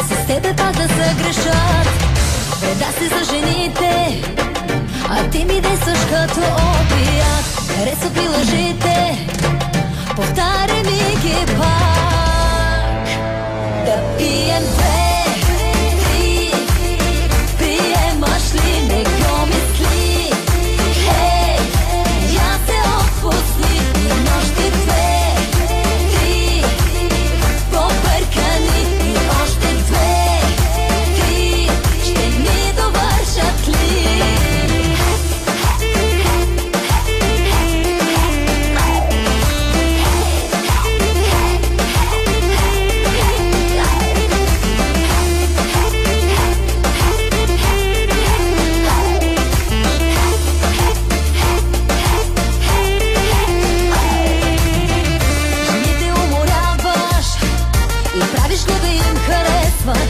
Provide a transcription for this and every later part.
с тебе пак да се грешат. Вреда си за жените, а ти ми действаш като опият. Харесват ми лъжите, повтаряй ми ги пак. Да пием две, три, приемаш ли, не го мисли. Хей, я се отпусни, и нощи две, три, побъркани, и още две, три, ще ни довършат ли?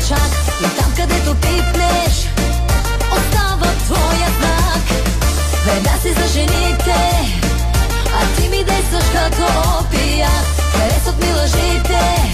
Чак. И там, където пипнеш, остава твоя знак. Вреда си за жените, а ти ми действаш като опият. Харесват ми лъжите,